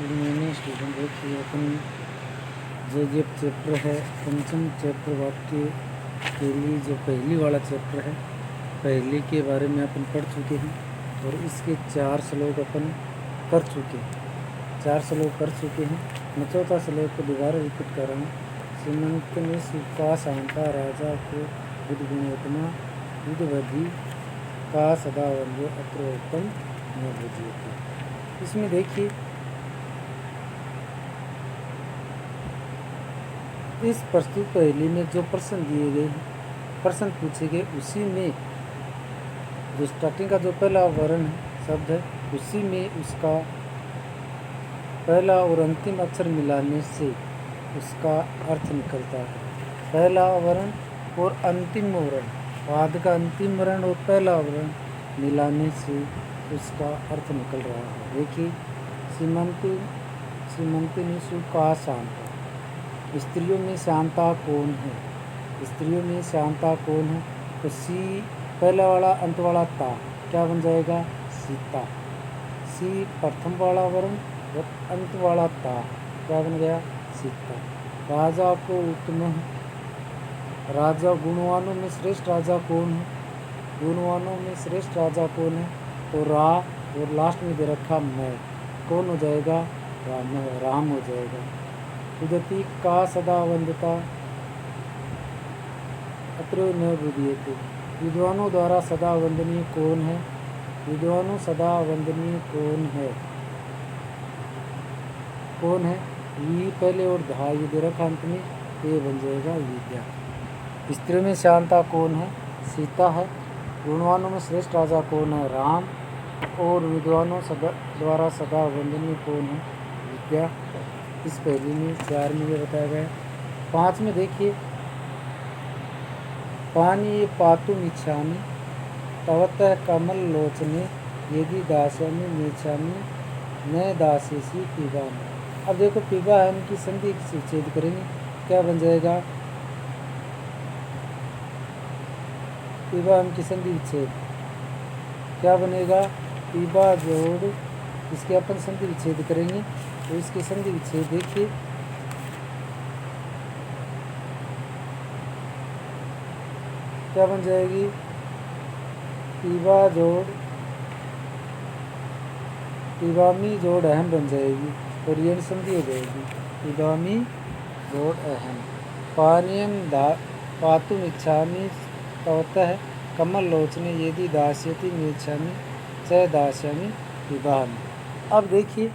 मैंने स्टूडेंट देखिए अपन जो चैप्टर है पंचम चैप्टर वाक्य के लिए जो पहली वाला चैप्टर है पहली के बारे में अपन पढ़ चुके हैं और इसके 4 श्लोक अपन कर चुके हैं। 4 श्लोक कर चुके हैं। मैं चौथा श्लोक को दोबारा रिपीट कर रहा हूँ। श्रीमंत ने सुखा शांता राजा को बुद्ध गुणोत्तमा बुद्धवधि का सदा वंदे अत्रोत्तम न बुझिए। इसमें देखिए इस प्रस्तुत पहेली में जो प्रश्न दिए गए हैं, प्रश्न पूछे गए, उसी में जो स्टार्टिंग का जो पहला वर्ण है शब्द है उसी में उसका पहला और अंतिम अक्षर मिलाने से उसका अर्थ निकलता है। पहला वर्ण और अंतिम वर्ण, बाद का अंतिम वर्ण और पहला वर्ण मिलाने से उसका अर्थ निकल रहा है। देखिए श्रीमंती ने सुखा शांता, स्त्रियों में शांता कौन है? स्त्रियों में शांता कौन है? तो सी पहला वाला अंत वाला ता क्या बन जाएगा? सीता। सी प्रथम वाला वर्ण और अंत वाला ता क्या बन गया? सीता। राजा को उत्तम, राजा गुणवानों में श्रेष्ठ राजा कौन है? गुणवानों में श्रेष्ठ राजा कौन है? तो रा और लास्ट में दे रखा मैं, कौन हो जाएगा? राम हो जाएगा। उदती का सदा वंदता अत्रो न बुधियते, विद्वानों द्वारा सदा वंदनीय कौन है? विद्वानों सदा वंदनीय कौन है? कौन है? ये पहले और धा ये दे रखा अंत में, ये बन जाएगा विद्या। स्त्रियों में शांता कौन है? सीता है। गुणवानों में श्रेष्ठ राजा कौन है? राम। और विद्वानों द्वारा सदा वंदनीय कौन है? विद्या। इस पहली में 4 में ये बताया गया। 5 में देखिए पानी पातुम इच्छामि तवतः कमल लोचने यदि दास्यामि नेच्छामि न दास्यसि पिबामि। अब देखो पिबा है इनकी संधि विच्छेद करेंगे, क्या बन जाएगा? पिबा इनकी संधि विच्छेद क्या बनेगा? पिबा जोड़ इसके अपन संधि विच्छेद करेंगे तो इसकी संधि विच्छेद देखिए क्या बन जाएगी? पीबा जोड़ पीबामी जोड़ अहम बन जाएगी और ये संधि हो जाएगी। पीबामी जोड़ अहम। पानीयम पातुम इच्छामि तवतः कमल लोचने यदि दास्यति नेच्छामि च दास्यामि पिबामि। अब देखिए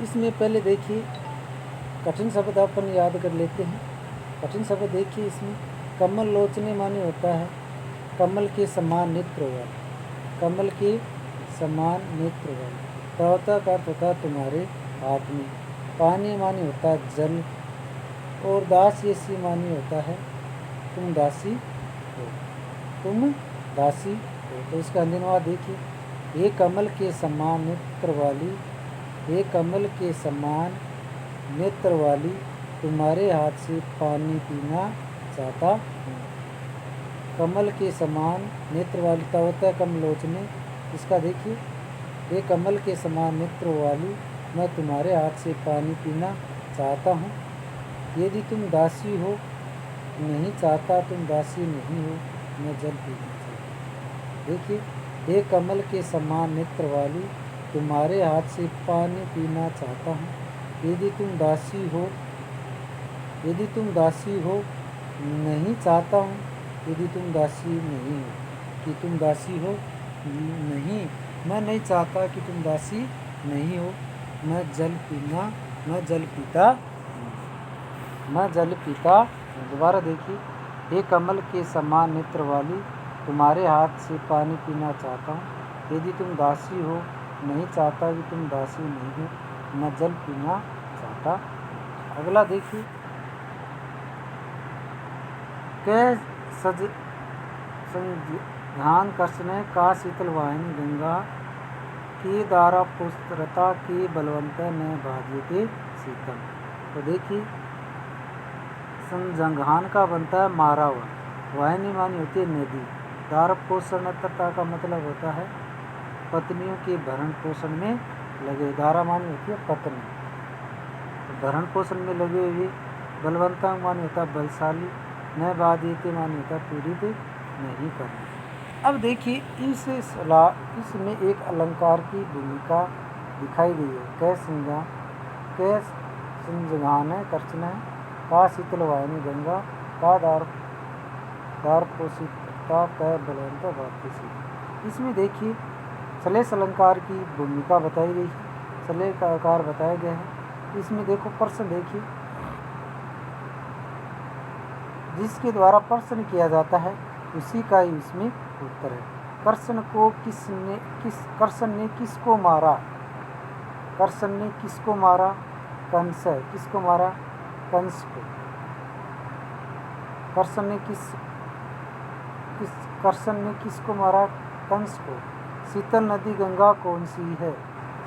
इसमें पहले देखिए कठिन शब्द अपन याद कर लेते हैं। कठिन शब्द देखिए इसमें कमल लोचने माने होता है कमल के समान नेत्र वाला, कमल के समान नेत्र वाला। तवता का अर्थ होता है तुम्हारे हाथ में। पानी माने होता है जल और दास्यसी माने होता है तुम दासी हो, तुम दासी हो। तो इसका अनुवाद देखिए, ये कमल के समान नेत्र वाली, ये कमल के समान नेत्र वाली तुम्हारे हाथ से पानी पीना चाहता हूँ। कमल के समान नेत्र वाली तवतः कमलोचने, इसका देखिए ये कमल के समान नेत्र वाली मैं तुम्हारे हाथ से पानी पीना चाहता हूँ। यदि तुम दासी हो नहीं चाहता, तुम दासी नहीं हो, मैं जल पीना चाहता। देखिए ये कमल के समान नेत्र वाली तुम्हारे हाथ से पानी पीना चाहता हूँ। यदि तुम दासी हो, यदि तुम दासी हो नहीं चाहता हूँ, यदि तुम दासी नहीं हो, कि तुम दासी हो नहीं, मैं नहीं चाहता कि तुम दासी नहीं हो, मैं जल पीना, मैं जल पीता, मैं जल पीता। दोबारा देखिए, हे कमल के समान नेत्र वाली तुम्हारे हाथ से पानी पीना चाहता हूँ। यदि तुम दासी हो नहीं चाहता कि तुम दासी नहीं हो, मैं जल पीना चाहता। अगला देखिए के सज संध्यान कृष्ण का शीतल वाहिनी गंगा की धारा पुत्रता की बलवंत न बाध्यते शीतल। तो देखिए संजंघान का बनता है मारा हुआ, वाहिनी मानी होती है नदी, धारा पोषणता का मतलब होता है पत्नियों के भरण पोषण में लगे। दारा मानी होती है पत्नी, तो भरण पोषण में लगे हुए। बलवंता मानी होता है बलशाली, न बाधित मानी होता है पीड़ित नहीं करना। अब देखिए इसमें एक अलंकार की भूमिका दिखाई गई है। कै सिंजगान कर्चन है, का शीतल वाहिनी गंगा, का दारपोषिता कै बलवंत भारती सी। इसमें देखिए सलेश अलंकार की भूमिका बताई गई है, सलेश अलंकार बताए गए हैं। इसमें देखो प्रश्न देखिए, जिसके द्वारा प्रश्न किया जाता है उसी का ही इसमें उत्तर है। कृष्ण ने किसको मारा? कृष्ण ने किसको मारा? कंस। किसको मारा? कंस को। कृष्ण ने किसको मारा? कंस को। शीतल नदी गंगा कौन सी है?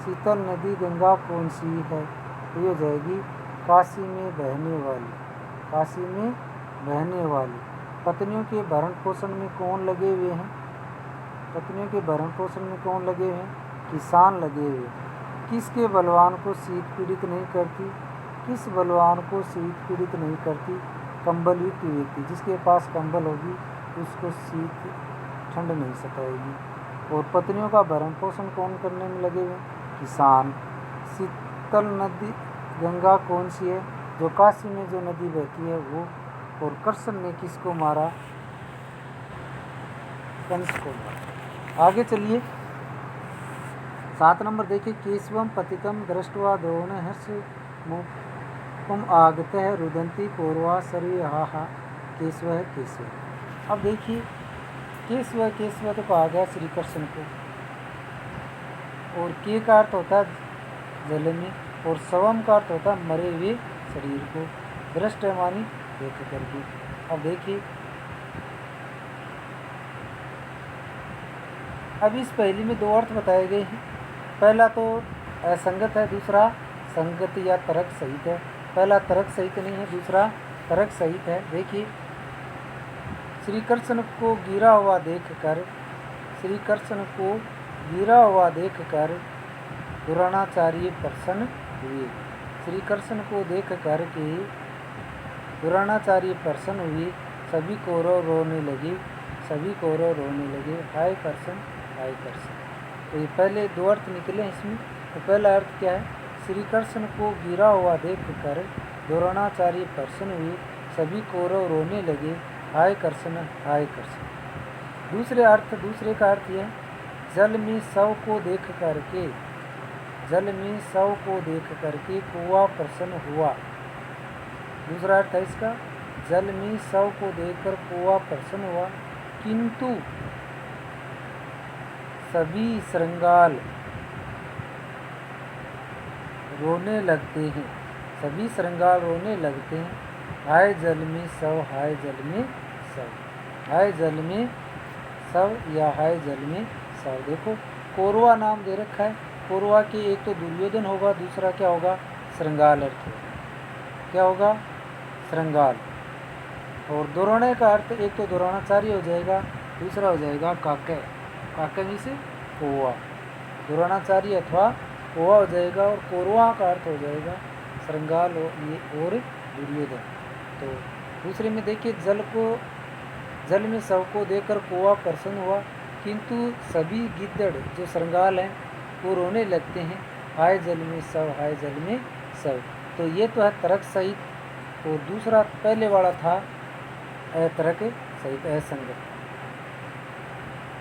शीतल नदी गंगा कौन सी है? ये हो जाएगी काशी में बहने वाली। काशी में बहने वाली। पत्नियों के भरण पोषण में कौन लगे हुए हैं? पत्नियों के भरण पोषण में कौन लगे हुए हैं? किसान लगे हुए। किसके बलवान को शीत पीड़ित नहीं करती? किस बलवान को शीत पीड़ित नहीं करती? कंबल युक्त व्यक्ति। जिसके पास कंबल होगी उसको शीत ठंड नहीं सताएगी। और पत्नियों का भरण पोषण कौन करने में लगे हुए? किसान। शीतल नदी गंगा कौन सी है? जो काशी में जो नदी बहती है वो। और कृष्ण ने किसको मारा? कंस को मारा। आगे चलिए 7 नंबर देखिए। केशवम पतितम दृष्ट्वा द्रोण हर्ष मुकुम आगतः रुदंती पूर्वा शरीर हा केशव है केशव। अब देखिए केशव केशव तो कहा गया श्री कृष्ण को, और के का अर्थ होता है जल में, और शवम का अर्थ होता है मरे हुए शरीर को। दृष्ट मानी देख करके। अब देखिए अब इस पहली में 2 अर्थ बताए गए हैं। पहला तो असंगत है, दूसरा संगत या तर्क सहित है। पहला तर्क सहित नहीं है, दूसरा तर्क सहित है। देखिए श्री कृष्ण को गिरा हुआ देखकर, श्री कृष्ण को गिरा हुआ देखकर द्रोणाचार्य प्रसन्न हुए। श्री कृष्ण को देख कर के द्रोणाचार्य प्रसन्न हुए। सभी कौरव रोने लगे, सभी कौरव रोने लगे। हाय कृष्ण हाय कृष्ण। तो ये पहले 2 अर्थ निकले इसमें। तो पहला अर्थ क्या है? श्री कृष्ण को गिरा हुआ देख कर द्रोणाचार्य प्रसन्न हुए, सभी कौरव रोने लगे। हाय कृष्ण हाय कृष्ण। दूसरे का अर्थ यह, जल में शव को देख करके, जल में शव को देख करके कौवा प्रसन्न हुआ। दूसरा अर्थ है इसका, जल में शव को देखकर कौवा प्रसन्न हुआ, किंतु सभी श्रृंगाल रोने लगते हैं, सभी श्रृंगाल रोने लगते हैं। हाय जल में शव, हाय जल में शव, हाय जल में शव या हाय जल में शव। देखो कौरवा नाम दे रखा है। कौरवा के एक तो दुर्योधन होगा, दूसरा क्या होगा? श्रृंगाल अर्थ होगा। क्या होगा? श्रृंगाल। और द्रोणे का अर्थ एक तो द्रोणाचार्य हो जाएगा, दूसरा हो जाएगा काके। काके में से कौवा, द्रोणाचार्य अथवा कौवा हो जाएगा। और कौरवा का अर्थ हो जाएगा श्रृंगाल और दुर्योधन। तो दूसरे में देखिए जल में शव को देखकर कौवा प्रसन्न हुआ, किंतु सभी गिद्दड़ जो श्रृंगाल हैं वो रोने लगते हैं। हाय जल में शव, हाय जल में शव। तो ये तो है तर्क सहित, और दूसरा पहले वाला था तर्क सहित असंगत।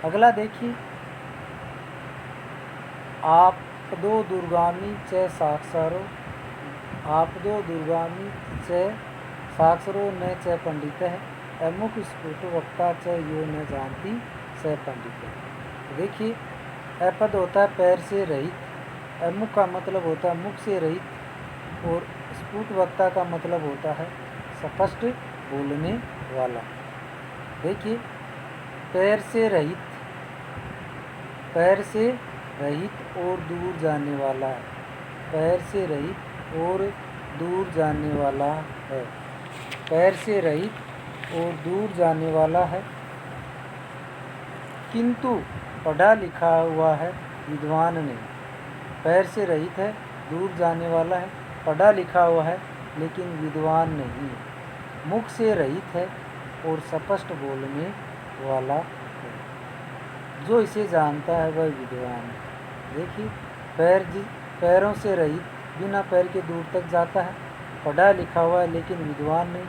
अगला देखिए, आप दो दुर्गामी च साक्षरो, आप दो दुर्गामी च साक्षरो न च पंडित है, अमुक स्फुट वक्ता च यो न जानती स पंडित है। देखिए अपद होता है पैर से रहित, अमुक का मतलब होता है मुख से रहित, और स्फुट वक्ता का मतलब होता है स्पष्ट बोलने वाला। देखिए पैर से रहित, पैर से रहित और दूर जाने वाला है, पैर से रहित और दूर जाने वाला है, पैर से रहित और दूर जाने वाला है, किंतु पढ़ा लिखा हुआ है विद्वान नहीं। पैर से रहित है, दूर जाने वाला है, पढ़ा लिखा हुआ है लेकिन विद्वान नहीं है। मुख से रहित है और स्पष्ट बोलने वाला है, जो इसे जानता है वह विद्वान है। देखिए, पैरों से रहित, बिना पैर के दूर तक जाता है, पढ़ा लिखा हुआ है लेकिन विद्वान नहीं।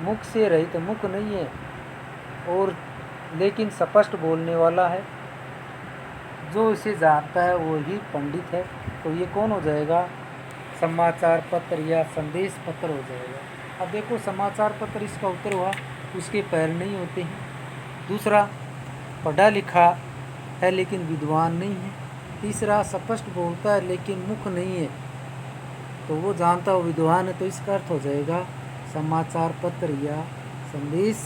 मुख से रहित, मुख नहीं है और लेकिन स्पष्ट बोलने वाला है, जो इसे जानता है वो ही पंडित है। तो ये कौन हो जाएगा? समाचार पत्र या संदेश पत्र हो जाएगा। अब देखो, समाचार पत्र इसका उत्तर हुआ, उसके पैर नहीं होते हैं। दूसरा, पढ़ा लिखा है लेकिन विद्वान नहीं है। तीसरा, स्पष्ट बोलता है लेकिन मुख नहीं है, तो वो जानता हो विद्वान है। तो इसका अर्थ हो जाएगा समाचार पत्र या संदेश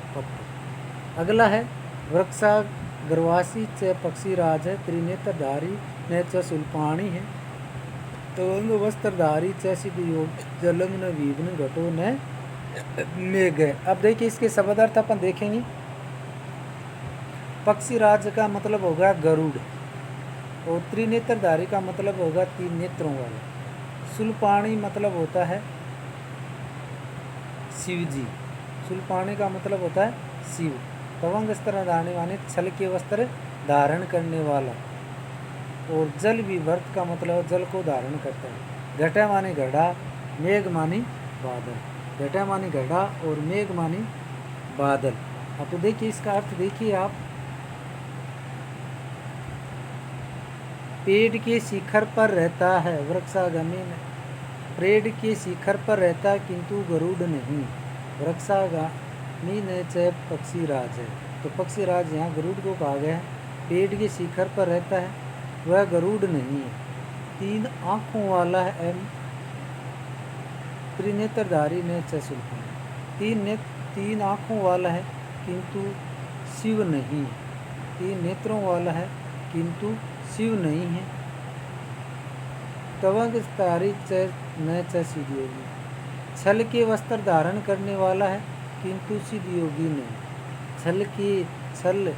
पत्र। अगला है वृक्षाग्रवासी च पक्षीराज है, त्रिनेत्रधारी न च शूलपाणि है, तवंग वस्त्रधारी च सिद्धयोग जलम न विघ्न घटो न मेघ है। अब देखिए, इसके शब्दार्थ अपन देखेंगे। पक्षीराज का मतलब होगा गरुड़, और त्रिनेत्रधारी का मतलब होगा 3 नेत्रों वाला। शूलपाणि मतलब होता है शिव जी, शूलपाणि का मतलब होता है शिव। तवंग वस्त्र धारने वाले, छल के वस्त्र धारण करने वाला। और जल विवर्त का मतलब जल को धारण करता है। घटा माने घड़ा, मेघ माने बादल। घटा माने घड़ा और मेघ माने बादल। अब तो देखिए, इसका अर्थ देखिए आप। पेड़ के शिखर पर रहता है, वृक्षागमी में पेड़ के शिखर पर रहता है किंतु गरुड़ नहीं। वृक्षागमी ने च पक्षीराज है, तो पक्षीराज यहाँ गरुड़ को कहा गया है। पेड़ के शिखर पर रहता है, वह गरुड़ नहीं है। 3 आँखों वाला है, त्रिनेत्रधारी ने च शूलपाणि। 3 आँखों वाला है किंतु शिव नहीं है। 3 नेत्रों वाला है किंतु शिव नहीं है। तवंग तारी च न च सिद्ध योगी, छल के वस्त्र धारण करने वाला है किंतु सिद्ध योगी नहीं। छल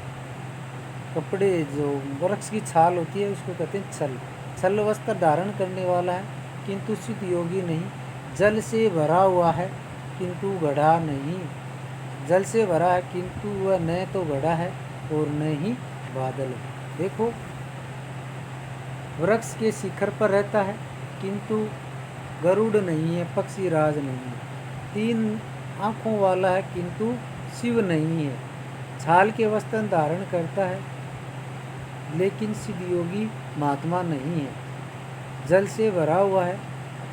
कपड़े, जो वृक्ष की छाल होती है उसको कहते हैं छल। छल वस्त्र धारण करने वाला है किंतु सिद्ध योगी नहीं। जल से भरा हुआ है किंतु घड़ा नहीं। जल से भरा है किंतु वह न तो घड़ा है और न ही बादल है। देखो, वृक्ष के शिखर पर रहता है किंतु गरुड़ नहीं है, पक्षीराज नहीं है। 3 आँखों वाला है किंतु शिव नहीं है। छाल के वस्त्र धारण करता है लेकिन सिद्ध योगी महात्मा नहीं है। जल से भरा हुआ है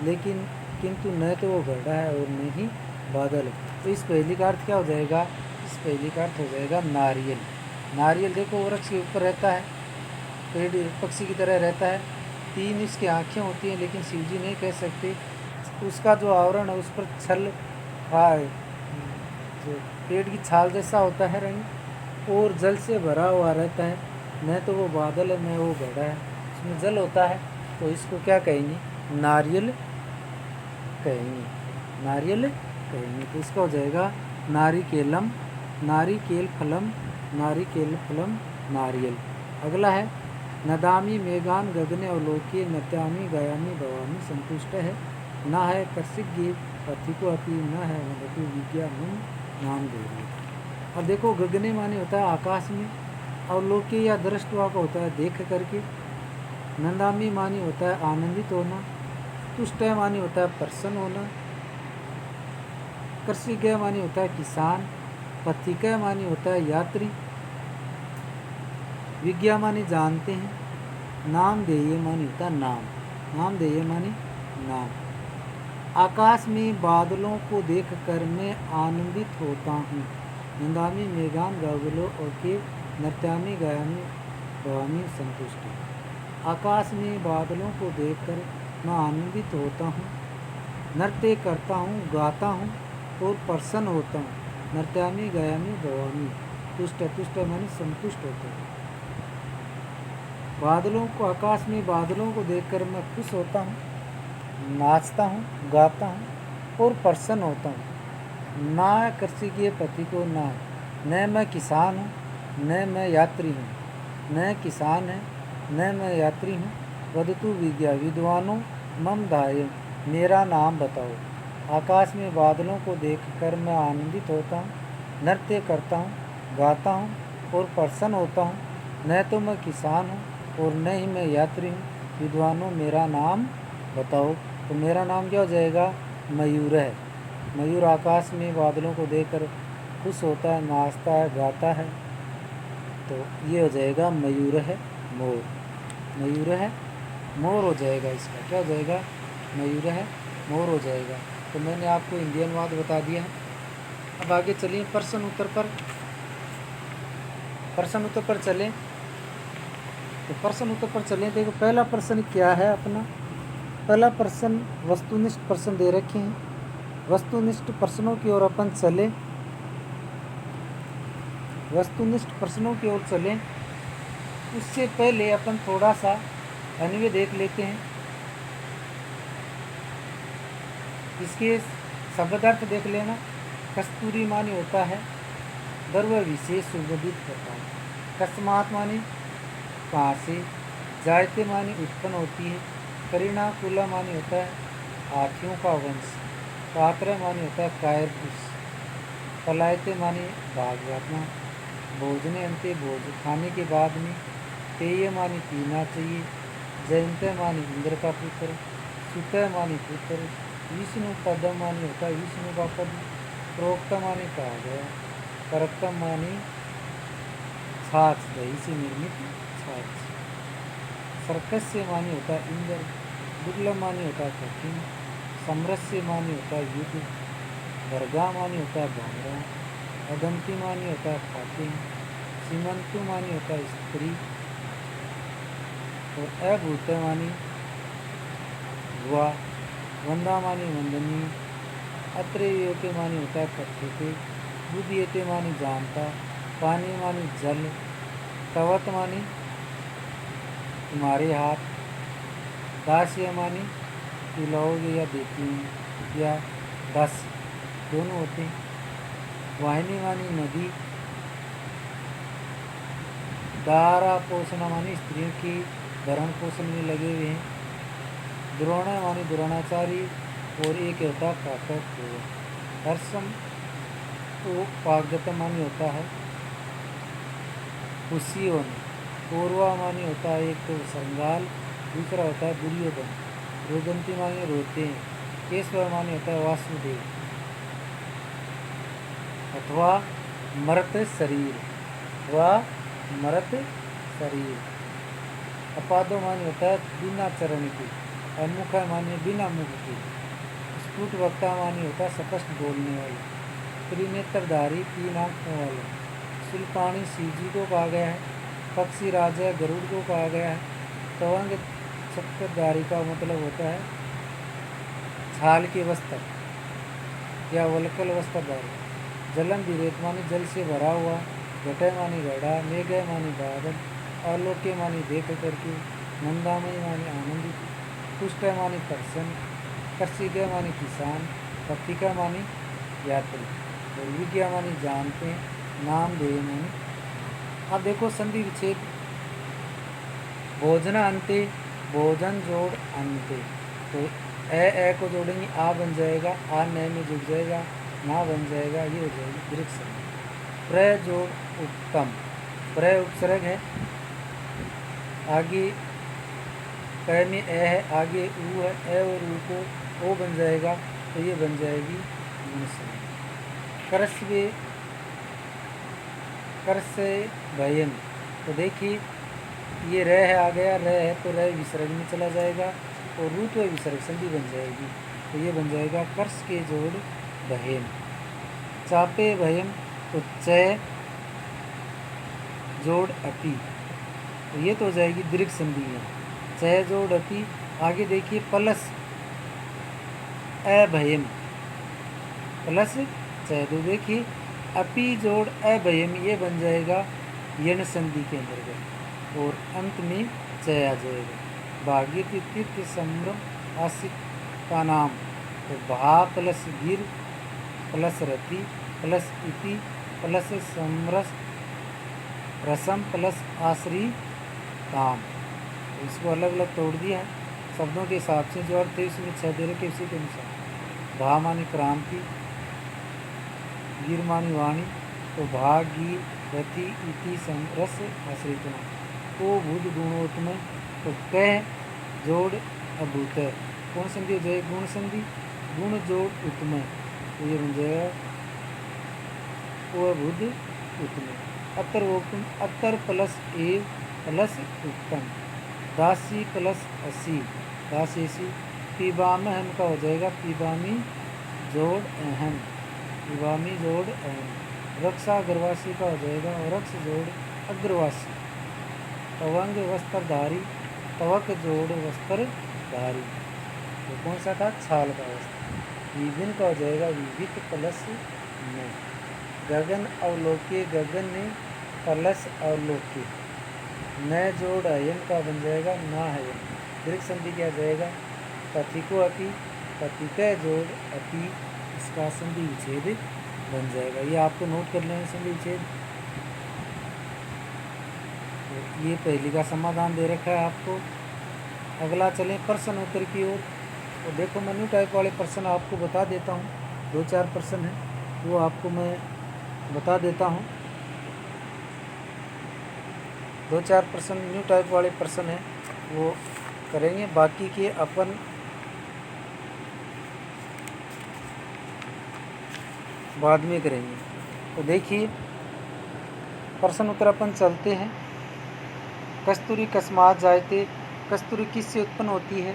लेकिन किंतु न तो वो घड़ा है और न ही बादल है। तो इस पहली का अर्थ क्या हो जाएगा? इस पहली का अर्थ हो जाएगा नारियल। नारियल देखो, वृक्ष के ऊपर रहता है, पेड़ पक्षी की तरह रहता है। 3 इसकी आँखें होती हैं लेकिन शिव जी नहीं कह सकते। उसका जो आवरण है उस पर छल जो पेड़ की छाल जैसा होता है रंग, और जल से भरा हुआ रहता है। न तो वो बादल है न वो घड़ा है, उसमें जल होता है। तो इसको क्या कहेंगे? नारियल कहेंगे, नारियल कहेंगे। तो इसका हो जाएगा नारिकेलम, नारिकेल फलम, नारिकेल फलम नारियल। अगला है नदामि मेघान गगने अवलोके, नत्यामि गायामि भवामि संतुष्ट है। न है कर्षिज्ञ पथिको अपि, न है वदति विज्ञानम नाम देवी। अब देखो, गगने माने होता है आकाश में, अवलोके या दृष्टवा का होता है देख करके। नंदामी मानी होता है आनंदित होना। तुष्ट मानी होता है प्रसन्न होना। कृषिज्ञ मानी होता है किसान। पथिक मानी होता है यात्री। विज्ञा मानी जानते हैं। नाम देय मानी होता है नाम। नाम देय मानी नाम। आकाश में बादलों को देखकर मैं आनंदित होता हूँ। नंदामी मेघान गगलो और के नत्यामी गायामी भवामी संतुष्ट। आकाश में बादलों को देखकर मैं आनंदित होता हूँ, नृत्य करता हूँ, गाता हूँ और प्रसन्न होता हूँ। नृत्यामी गायामी भवामी, तुष्ट तुष्ट माने संतुष्ट होता हूँ। बादलों को, आकाश में बादलों को देखकर मैं खुश होता हूँ, नाचता हूँ, गाता हूँ और प्रसन्न होता हूँ। ना कृषि के पति को ना, न मैं किसान हूँ न मैं यात्री हूँ। न किसान है न मैं यात्री हूँ। वदतु विज्ञा विद्वानों मम धाय, मेरा नाम बताओ। आकाश में बादलों को देखकर मैं आनंदित होता हूँ, नृत्य करता हूँ, गाता हूँ और प्रसन्न होता हूँ। न तो मैं किसान हूँ और न ही मैं यात्री हूँ। विद्वानों मेरा नाम बताओ। तो मेरा नाम क्या हो जाएगा? मयूर है। मयूर आकाश में बादलों को देखकर खुश होता है, नाचता है, गाता है। तो ये हो जाएगा मयूर है मोर। मयूर है मोर हो जाएगा। इसका क्या हो जाएगा? मयूर है मोर हो जाएगा। तो मैंने आपको हिंदी अनुवाद बता दिया है। अब आगे चलिए प्रश्न उत्तर पर चलें। तो प्रश्न उत्तर पर चलें। देखो पहला प्रश्न क्या है अपना। पहला प्रश्न वस्तुनिष्ठ प्रश्न दे रखे हैं। वस्तुनिष्ठ प्रश्नों की ओर अपन चले। वस्तुनिष्ठ प्रश्नों की ओर चलें उससे पहले अपन थोड़ा सा अन्वय देख लेते हैं। इसके शब्दार्थ देख लेना। कस्तूरी मानी होता है द्रव्य विशेष सुगंधित करता है। कस्मात मानी कहाँ से। जायते मानी उत्पन्न होती है। करीना कुला मानी होता है हाथियों का वंश। पात्र मानी होता है कायरपुष। पलायते मानी भाग जाना। भोजने अंते भोज खाने के बाद में। पेय मानी पीना चाहिए। जयंत मानी इंद्र का पुत्र। सुत मानी पुत्र। विष्णु पदम मानी होता है विष्णु का पद। प्रोक्त मानी कहा गया। करक्तम मानी छाछ, दही से निर्मित छाछ। सर्कस्य मानी होता है इंद्र। दुर्लभ मानी होता है कठिन। समरस्य मानी होता है युद्ध। वर्गा मानी होता है भांगड़ा। अदंती मानी होता है खाते। सीमंतु मानी होता है स्त्री। और अभूत मानी हुआ। वंदा मानी वंदनी। अत्रेयते मानी होता है कथ्यते। बुद्धयते मानी जानता। पानी मानी जल। तवत मानी तुम्हारे हाथ। दास्य मानी पिलाओगे या देती हूँ या दस दोनों होते हैं। वाहिनी मानी नदी। दारा पोषण मानी स्त्रियों की भरण पोषण में लगे हुए हैं। द्रोण मानी द्रोणाचारी। और एक होता काकट। हर्षम तो पागत मानी होता है खुशी होना। पूर्वा मानी होता है एक तो संगाल। दूसरा होता है दुर्योधन। रोदंती मानी रोते हैं। केशव मानी होता है वासुदेव अथवा मृत शरीर। मृत शरीर। अपादो मानी होता है बिना चरण की। अमुख मानी बिना मुख की। स्फुट वक्ता मानी होता है स्पष्ट बोलने वाला। त्रिनेत्रधारी तीन आंखों वाला। सुल्तानी शिव जी को कहा गया है। पक्षी राजा गरुड़ को कहा गया है। तवंग चक्रधारी का मतलब होता है छाल के वस्त्र या वलकल वस्त्रधारी। जलम विरेत मानी जल से भरा हुआ। घटे मानी घड़ा। मेघ मानी बादल। आलोक्य मानी देख करके। नंदामयी मानी आनंदित। पुष्ट मानी प्रसन्न। कर्षिक मानी किसान। पत्तिका मानी यात्री। और विज्ञा मानी जानते हैं। नाम दे मानी। अब देखो संधि विच्छेद। भोजना अंते भोजन जोड़ अंते। तो ए को जोड़ेंगे आ बन जाएगा। आ न में जुड़ जाएगा। ना बन जाएगा। ये हो जाएगी दीर्घ संधि। प्र जोड़ उत्तम। प्र उपसर्ग है। आगे क में ए है। आगे ऊ है। ए और ऊ को ओ बन जाएगा। तो ये बन जाएगी गुण संधि। करसे भयन। तो देखिए ये रह है आ गया। रह है तो रह विसर्ग में चला जाएगा और रू तो विसर्ग संधि बन जाएगी। तो ये बन जाएगा कर्ष के जोड़ भयन। चापे भयम तो च जोड़ अपी। तो ये तो हो जाएगी दीर्घ संधि है। च जोड़ अपी। आगे देखिए प्लस अभयम प्लस च। तो देखिए अपी जोड़ अभयम ये बन जाएगा यण संधि के अंतर्गत और अंत में च आ जाएगा। भाग्य तीर्थ सम्रम आशिक का नाम। तो भा प्लस गिर प्लस रति प्लस इति प्लस समरस रसम प्लस आश्री काम। तो इसको अलग अलग तोड़ दिया है शब्दों के हिसाब से, जो अर्थ है उसमें 6 दे रखे उसी के अनुसार। भा मानी क्रांति, गिर मानी वाणी, तो भाग गी रति इति रस आश्रित। तो बुध गुणोत्तम, तो कह जोड़ अभूत है। कौन संधि हो जाए? गुण संधि, गुण जोड़ उत्तम, तो ये बन जाएगा वो बुध उत्तम। अतर वोक्तम, अतर प्लस ए प्लस उत्तम, दासी प्लस असी, दासी। पिबाम हम का हो जाएगा पिबामी जोड़ अहम, पिबामी जोड़ अहम। रक्षा अग्रवासी का हो जाएगा रक्ष जोड़ अग्रवासी। तवंग वस्त्रधारी, तवक जोड़ वस्त्रधारी, तो कौन सा था? छाल का वस्त्र। विभिन्न का हो जाएगा विविध प्लस में। गगन अवलोके, गगन ने प्लस अवलोके। न जोड़ अयन का बन जाएगा ना हयन। दीर्घ संधि क्या जाएगा? पथिको अपि, पथिक जोड़ अपि, इसका संधि विच्छेद बन जाएगा। ये आपको नोट कर लेना संधि विच्छेद। तो ये पहली का समाधान दे रखा है आपको। अगला चलें प्रश्न उत्तर की ओर। तो देखो मेन्यू टाइप वाले प्रश्न आपको बता देता हूँ, 2-4 प्रश्न हैं वो आपको मैं बता देता हूँ। 2-4 प्रश्न न्यू टाइप वाले प्रश्न हैं वो करेंगे, बाकी के अपन बाद में करेंगे। तो देखिए प्रश्न उत्तर अपन चलते हैं। कस्तूरी कस्मात जायते, कस्तूरी किससे उत्पन्न होती है?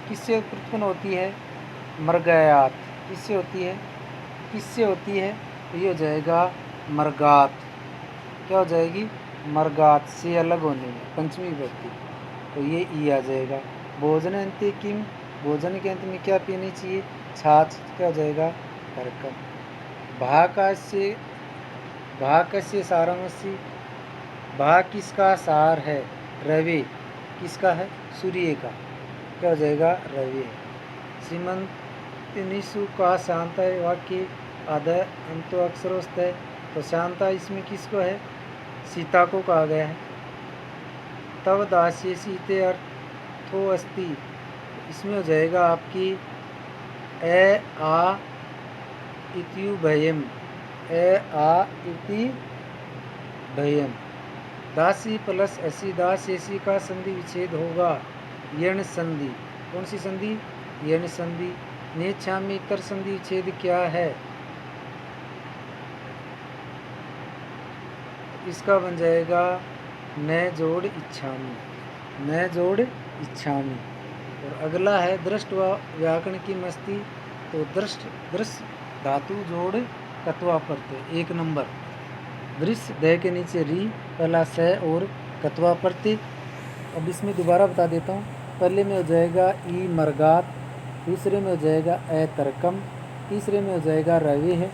किससे उत्पन्न होती है? मरगयात। किससे होती है? किससे होती है? तो ये हो जाएगा मरगात। क्या हो जाएगी? मरगात से अलग होने में, पंचमी विभक्ति, तो ये ई आ जाएगा। भोजन अंत्य किम, भोजन के अंत में क्या पीनी चाहिए? छाछ। क्या हो जाएगा? कर्कम। भाकास्य, भाकस्य सारमसी, भा किसका सार है? रवि। किसका है? सूर्य का। क्या हो जाएगा? रवि। सीमंत निशु का शांता है वाक्य, आधा अंतो अक्षरोस्त है, तो शांता इसमें किसको है? सीता को कहा गया है। तब दास्य सीते अर्थो अस्ति, इसमें हो जाएगा आपकी ए आ इत्यु भयम, ए आ इति भयम। दासी प्लस असी, दासी का संधि विच्छेद होगा यण संधि। कौन सी संधि? यण संधि। नेच्छामी इतर संधि विच्छेद क्या है? इसका बन जाएगा न जोड़ इच्छामी, न जोड़ इच्छामी। और अगला है दृष्ट व व्याकरण की मस्ती, तो दृश्य धातु जोड़ कत्वा प्रत्यय 1 नंबर। दृश्य दय के नीचे री, पहला स और कत्वा प्रत्यय। अब इसमें दोबारा बता देता हूँ। पहले में हो जाएगा ई मरगात, दूसरे में हो जाएगा ए तरकम, तीसरे में हो जाएगा रवि है,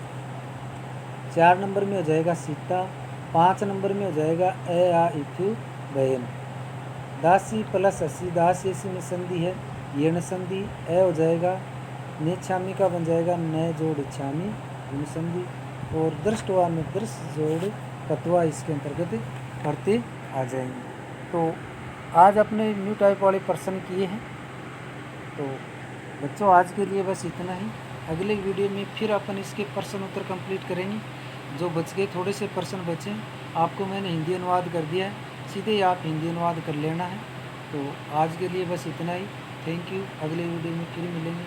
4 नंबर में हो जाएगा सीता, 5 नंबर में हो जाएगा ए आ इथु भयम। दासी प्लस असी, दासी में संधि है यण संधि, ए हो जाएगा नेच्छामी का बन जाएगा न जोड़ इच्छामी यण संधि, और दृष्टवा में दृश्य जोड़ कत्वा इसके अंतर्गत पढ़ते आ जाएंगे। तो आज अपने न्यू टाइप वाले प्रश्न किए हैं। तो बच्चों आज के लिए बस इतना ही। अगले वीडियो में फिर अपन इसके प्रश्न उत्तर कंप्लीट करेंगे। जो बच गए थोड़े से प्रश्न बचे आपको मैंने हिंदी अनुवाद कर दिया है, सीधे ही आप हिंदी अनुवाद कर लेना है। तो आज के लिए बस इतना ही। Thank you. अगले वीडियो में फिर मिलेंगे।